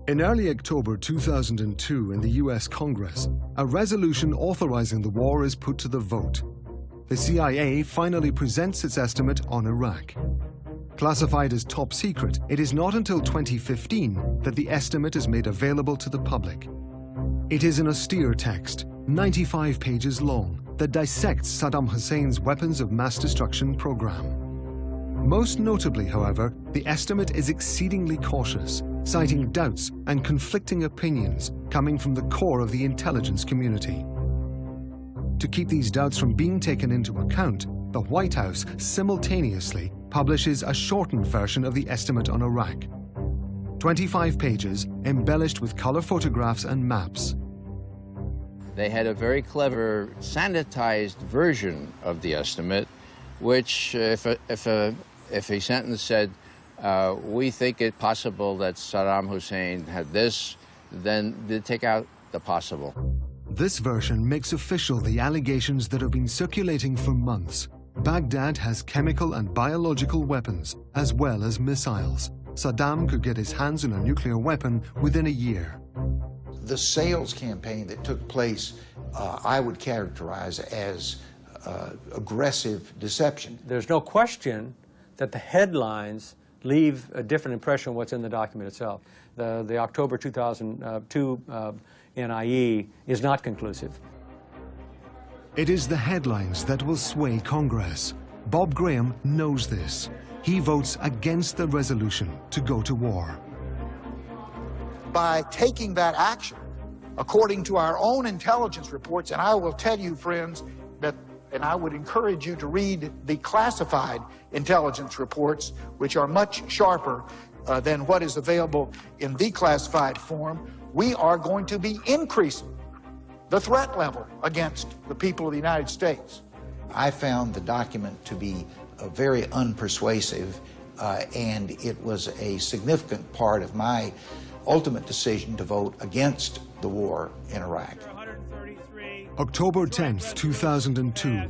In early October 2002 in the US Congress, a resolution authorizing the war is put to the vote. The CIA finally presents its estimate on Iraq. Classified as top secret, it is not until 2015 that the estimate is made available to the public. It is an austere text, 95 pages long, that dissects Saddam Hussein's weapons of mass destruction program. Most notably, however, the estimate is exceedingly cautious, citing doubts and conflicting opinions coming from the core of the intelligence community. To keep these doubts from being taken into account, the White House simultaneously publishes a shortened version of the estimate on Iraq. 25 pages, embellished with color photographs and maps. They had a very clever, sanitized version of the estimate, which, if a sentence said, we think it possible that Saddam Hussein had this, then they take out the possible. This version makes official the allegations that have been circulating for months. Baghdad has chemical and biological weapons, as well as missiles. Saddam could get his hands on a nuclear weapon within a year. The sales campaign that took place, I would characterize as aggressive deception. There's no question that the headlines leave a different impression of what's in the document itself. The October 2002 NIE is not conclusive. It is the headlines that will sway Congress. Bob Graham knows this. He votes against the resolution to go to war. By taking that action, according to our own intelligence reports, and I will tell you, friends, that, and I would encourage you to read the classified intelligence reports, which are much sharper than what is available in the classified form, we are going to be increasing the threat level against the people of the United States. I found the document to be very unpersuasive, and it was a significant part of my ultimate decision to vote against the war in Iraq. October 10th, 2002.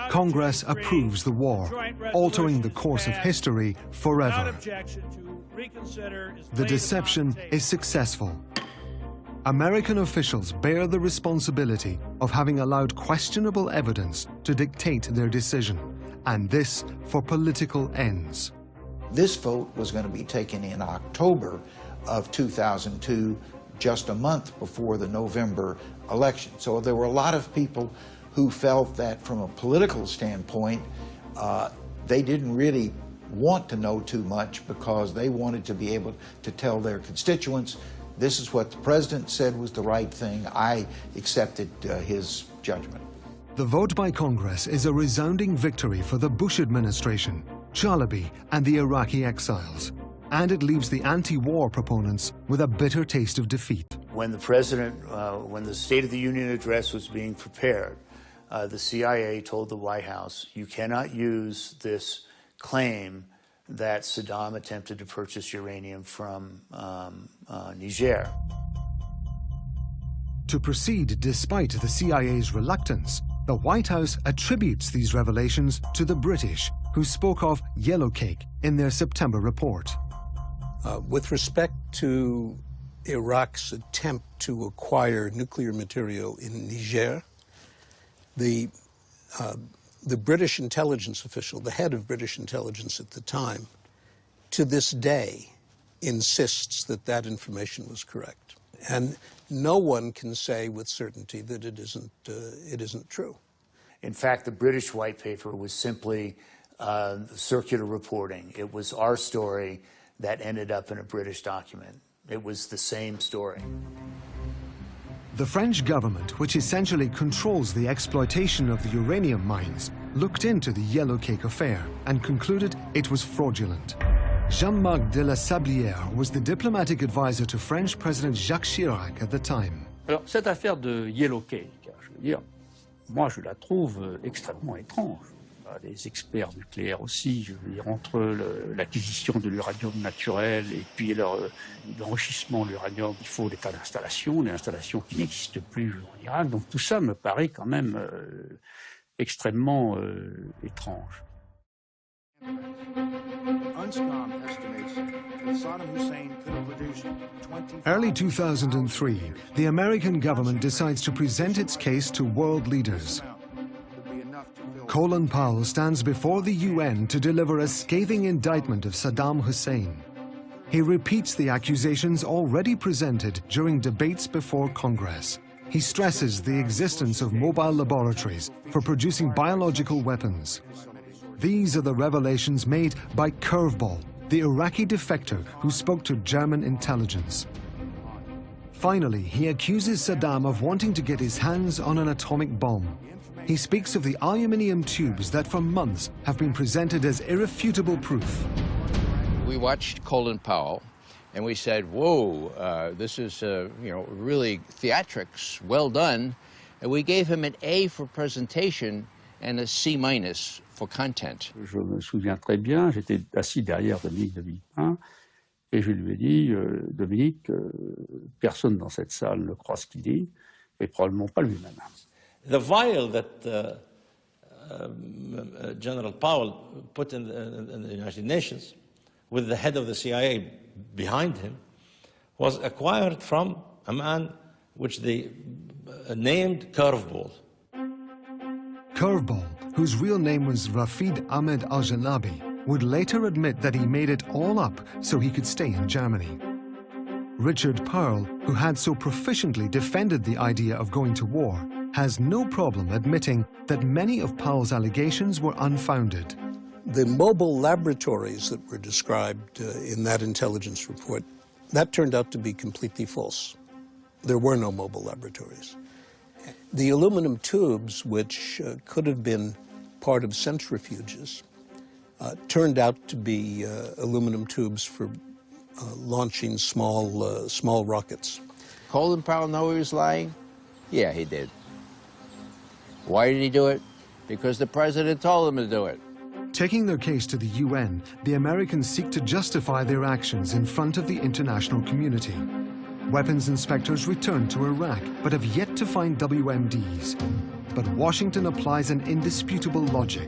Congress approves the war, altering the course of history forever. The deception is successful. American officials bear the responsibility of having allowed questionable evidence to dictate their decision, and this for political ends. This vote was going to be taken in October of 2002, just a month before the November election. So there were a lot of people who felt that from a political standpoint, they didn't really want to know too much because they wanted to be able to tell their constituents, this is what the president said was the right thing. I accepted his judgment. The vote by Congress is a resounding victory for the Bush administration, Chalabi, and the Iraqi exiles. And it leaves the anti-war proponents with a bitter taste of defeat. When the president, when the State of the Union address was being prepared, the CIA told the White House, you cannot use this claim that Saddam attempted to purchase uranium from Niger. To proceed despite the CIA's reluctance, the White House attributes these revelations to the British, who spoke of yellow cake in their September report. With respect to Iraq's attempt to acquire nuclear material in Niger, the British intelligence official, the head of British intelligence at the time, to this day insists that that information was correct. And no one can say with certainty that it isn't true. In fact, the British white paper was simply circular reporting. It was our story that ended up in a British document. It was the same story. The French government, which essentially controls the exploitation of the uranium mines, looked into the Yellow Cake affair and concluded it was fraudulent. Jean-Marc de la Sablière was the diplomatic advisor to French President Jacques Chirac at the time. Alors, cette affaire de Yellow Cake, je veux dire, moi je la trouve extrêmement étrange. Les experts nucléaires aussi, je veux dire, entre l'acquisition de l'uranium naturel et puis l'enrichissement de l'uranium, il faut des tas d'installations, des installations qui n'existent plus en Irak. Donc tout ça me paraît quand même extrêmement étrange. UNSCOM estimates that Saddam Hussein could have produced 20. Early 2003, the American government decides to present its case to world leaders. Colin Powell stands before the UN to deliver a scathing indictment of Saddam Hussein. He repeats the accusations already presented during debates before Congress. He stresses the existence of mobile laboratories for producing biological weapons. These are the revelations made by Curveball, the Iraqi defector who spoke to German intelligence. Finally, he accuses Saddam of wanting to get his hands on an atomic bomb. He speaks of the aluminium tubes that for months have been presented as irrefutable proof. We watched Colin Powell, and we said, whoa, this is, really theatrics, well done. And we gave him an A for presentation and a C- for content. Je me souviens très bien, j'étais assis derrière Dominique de Villepin, et je lui ai dit, Dominique, personne dans cette salle ne croit ce qu'il dit, et probablement pas lui-même. The vial that General Powell put in the United Nations, with the head of the CIA behind him, was acquired from a man which they named Curveball. Curveball, whose real name was Rafid Ahmed Al-Jalabi, would later admit that he made it all up so he could stay in Germany. Richard Pearl, who had so proficiently defended the idea of going to war, has no problem admitting that many of Powell's allegations were unfounded. The mobile laboratories that were described in that intelligence report, that turned out to be completely false. There were no mobile laboratories. The aluminum tubes, which could have been part of centrifuges, turned out to be aluminum tubes for launching small rockets. Colin Powell know he was lying? Yeah, he did. Why did he do it? Because the president told him to do it. Taking their case to the UN, the Americans seek to justify their actions in front of the international community. Weapons inspectors return to Iraq, but have yet to find WMDs. But Washington applies an indisputable logic.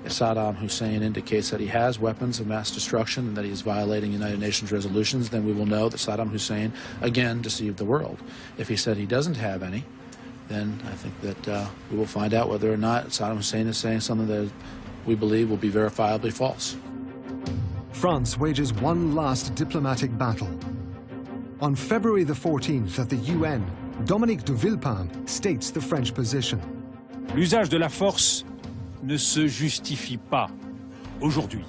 If Saddam Hussein indicates that he has weapons of mass destruction and that he is violating United Nations resolutions, then we will know that Saddam Hussein, again, deceived the world. If he said he doesn't have any, then I think that we will find out whether or not Saddam Hussein is saying something that we believe will be verifiably false. France wages one last diplomatic battle. On February the 14th at the UN, Dominique de Villepin states the French position. L'usage de la force ne se justifie pas aujourd'hui.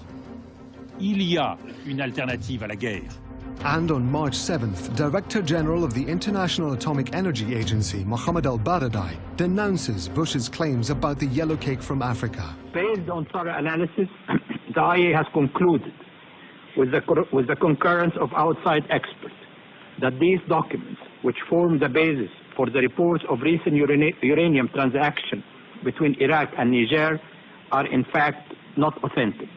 Il y a une alternative à la guerre. And on March 7th, Director General of the International Atomic Energy Agency, Mohammed al-Baradei, denounces Bush's claims about the yellow cake from Africa. Based on thorough analysis, the IAEA has concluded, with the concurrence of outside experts, that these documents, which form the basis for the reports of recent uranium transactions between Iraq and Niger, are in fact not authentic.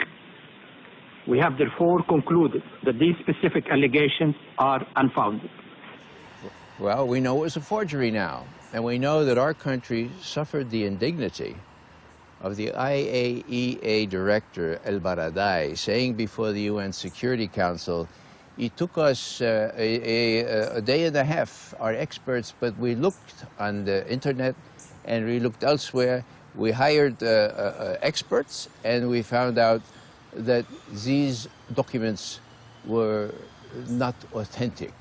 We have therefore concluded that these specific allegations are unfounded. Well, we know it was a forgery now, and we know that our country suffered the indignity of the IAEA director, al-Baradei, saying before the UN Security Council, it took us a day and a half, our experts, but we looked on the internet and we looked elsewhere. We hired experts, and we found out that these documents were not authentic.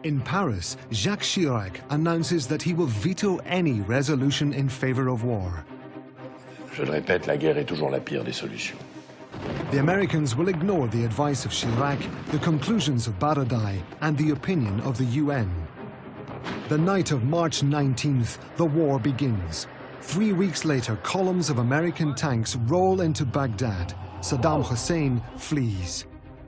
In Paris, Jacques Chirac announces that he will veto any resolution in favor of war. Je le répète, la guerre est toujours la pire des solutions. The Americans will ignore the advice of Chirac, the conclusions of Baradei, and the opinion of the UN. The night of March 19th, the war begins. 3 weeks later, columns of American tanks roll into Baghdad. Saddam Hussein flees.